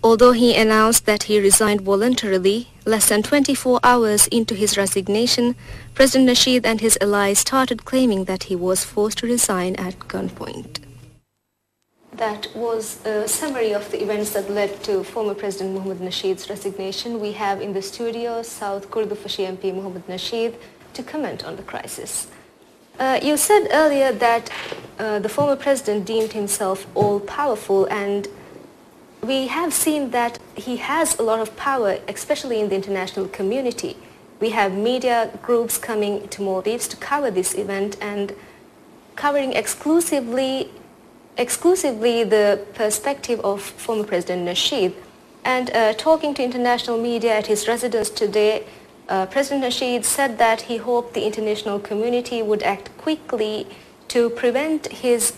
Although he announced that he resigned voluntarily, less than 24 hours into his resignation, President Nasheed and his allies started claiming that he was forced to resign at gunpoint. That was a summary of the events that led to former President Mohamed Nasheed's resignation. We have in the studio South Kurduffashi MP Mohamed Nasheed to comment on the crisis. You said earlier that the former president deemed himself all-powerful, and we have seen that he has a lot of power, especially in the international community. We have media groups coming to Maldives to cover this event and covering exclusively the perspective of former President Nasheed. And talking to international media at his residence today, President Nasheed said that he hoped the international community would act quickly to prevent his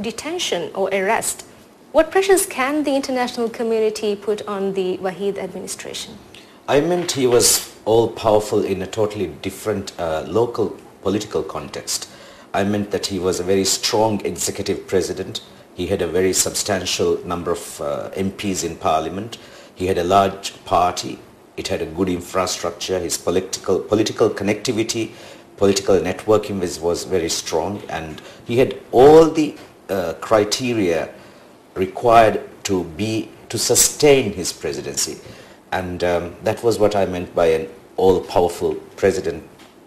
detention or arrest. What pressures can the international community put on the Wahid administration? I meant he was all-powerful in a totally different local political context. I meant that he was a very strong executive president. He had a very substantial number of MPs in parliament. He had a large party. It had a good infrastructure. His political connectivity, political networking was very strong, and he had all the criteria required to sustain his presidency. And that was what I meant by an all-powerful president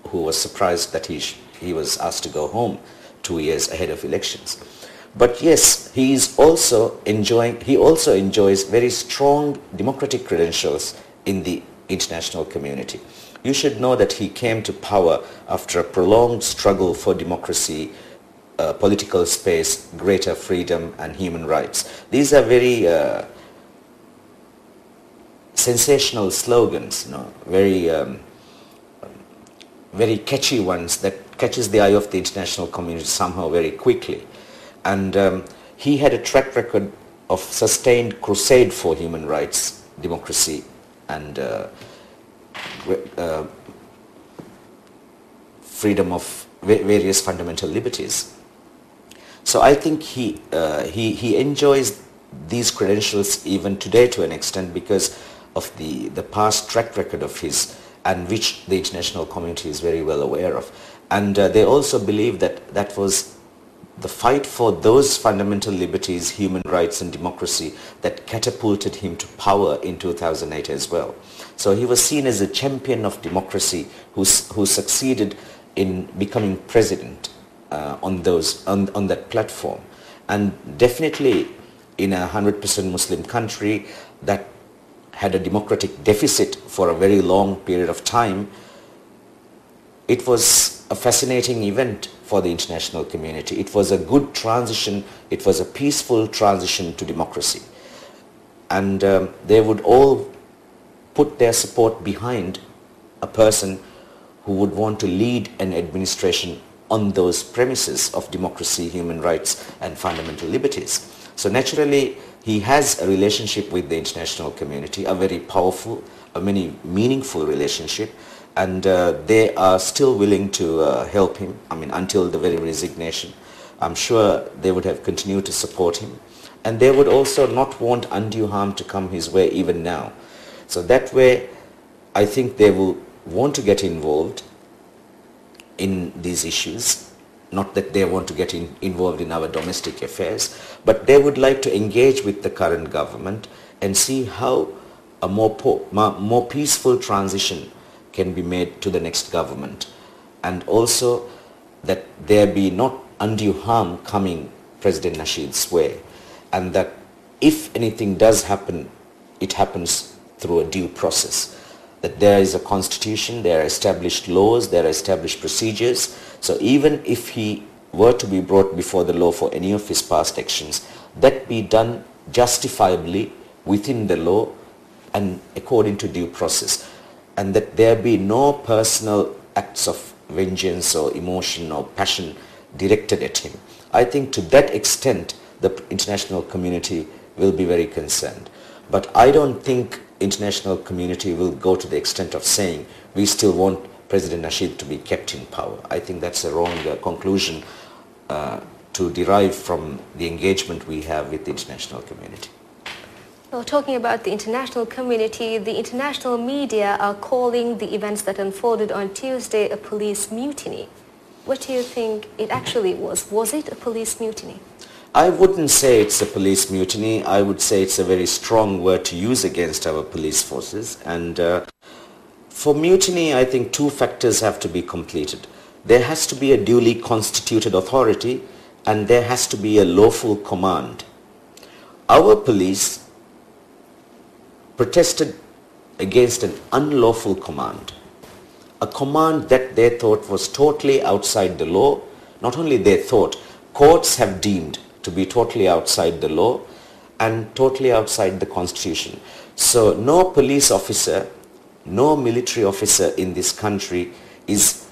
who was surprised that he was asked to go home 2 years ahead of elections. But yes, he also enjoys very strong democratic credentials in the international community. You should know that he came to power after a prolonged struggle for democracy, political space, greater freedom and human rights. These are very sensational slogans, very catchy ones that catches the eye of the international community somehow very quickly. And he had a track record of sustained crusade for human rights, democracy and freedom of various fundamental liberties. So I think he enjoys these credentials even today to an extent because of the past track record of his, and which the international community is very well aware of. And they also believe that that was the fight for those fundamental liberties, human rights and democracy that catapulted him to power in 2008 as well. So he was seen as a champion of democracy who succeeded in becoming president on that platform. And definitely in a 100% Muslim country that had a democratic deficit for a very long period of time, it was a fascinating event for the international community. It was a good transition, it was a peaceful transition to democracy. And they would all put their support behind a person who would want to lead an administration on those premises of democracy, human rights and fundamental liberties. So naturally, he has a relationship with the international community, a very powerful, a very meaningful relationship, and they are still willing to help him, until the very resignation. I'm sure they would have continued to support him, and they would also not want undue harm to come his way even now. So that way, I think they will want to get involved in these issues. Not that they want to get involved in our domestic affairs, but they would like to engage with the current government and see how a more peaceful transition can be made to the next government. And also that there be not undue harm coming President Nasheed's way, and that if anything does happen, it happens through a due process. That there is a constitution, there are established laws, there are established procedures. So even if he were to be brought before the law for any of his past actions, that be done justifiably within the law and according to due process. And that there be no personal acts of vengeance or emotion or passion directed at him. I think to that extent, the international community will be very concerned. But I don't think international community will go to the extent of saying we still want President Nasheed to be kept in power. I think that's a wrong conclusion to derive from the engagement we have with the international community. Well, talking about the international community, the international media are calling the events that unfolded on Tuesday a police mutiny. What do you think it actually was? Was it a police mutiny? I wouldn't say it's a police mutiny. I would say it's a very strong word to use against our police forces. And for mutiny, I think two factors have to be completed. There has to be a duly constituted authority, and there has to be a lawful command. Our police protested against an unlawful command, a command that they thought was totally outside the law. Not only they thought, courts have deemed to be totally outside the law and totally outside the constitution. So no police officer, no military officer in this country is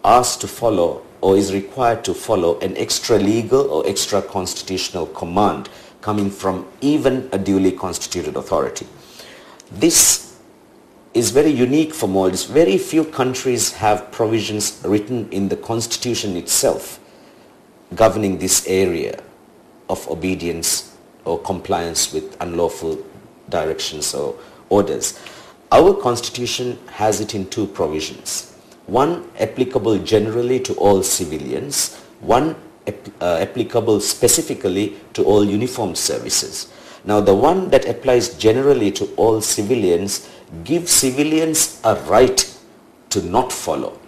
asked to follow or is required to follow an extra legal or extra constitutional command coming from even a duly constituted authority. This is very unique for Maldives. Very few countries have provisions written in the constitution itself governing this area of obedience or compliance with unlawful directions or orders. Our constitution has it in two provisions. One applicable generally to all civilians, one applicable specifically to all uniformed services. Now the one that applies generally to all civilians gives civilians a right to not follow.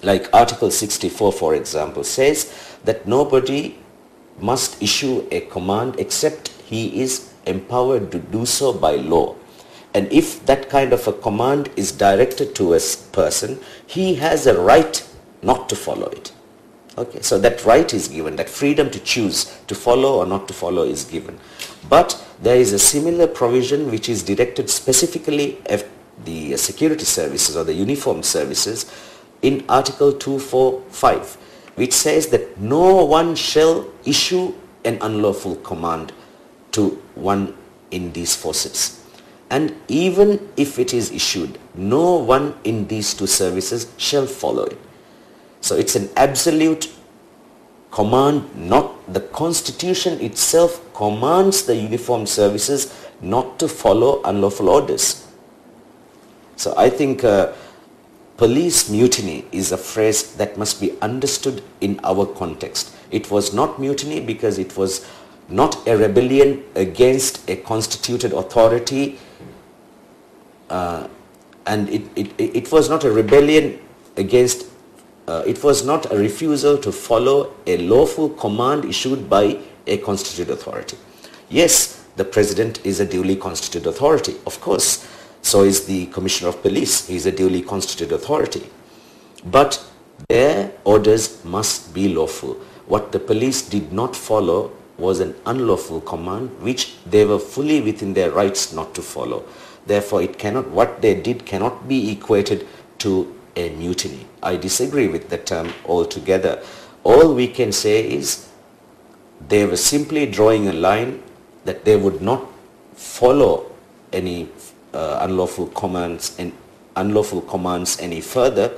Like Article 64, for example, says that nobody must issue a command except he is empowered to do so by law. And if that kind of a command is directed to a person, he has a right not to follow it. Okay, so that right is given, that freedom to choose to follow or not to follow is given. But there is a similar provision which is directed specifically at the security services or the uniformed services in Article 245, which says that no one shall issue an unlawful command to one in these forces. And even if it is issued, no one in these two services shall follow it. So it's an absolute command, not the constitution itself commands the uniformed services not to follow unlawful orders. So I think police mutiny is a phrase that must be understood in our context. It was not mutiny because it was not a rebellion against a constituted authority, and it was not a rebellion against it was not a refusal to follow a lawful command issued by a constituted authority. Yes, the president is a duly constituted authority, of course. So is the Commissioner of Police. He is a duly constituted authority. But their orders must be lawful. What the police did not follow was an unlawful command which they were fully within their rights not to follow. Therefore, what they did cannot be equated to a mutiny. I disagree with the term altogether. All we can say is they were simply drawing a line that they would not follow any unlawful commands any further,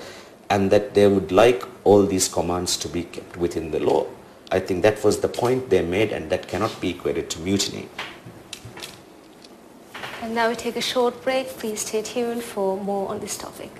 and that they would like all these commands to be kept within the law. I think that was the point they made, and that cannot be equated to mutiny. And now we take a short break. Please stay tuned for more on this topic.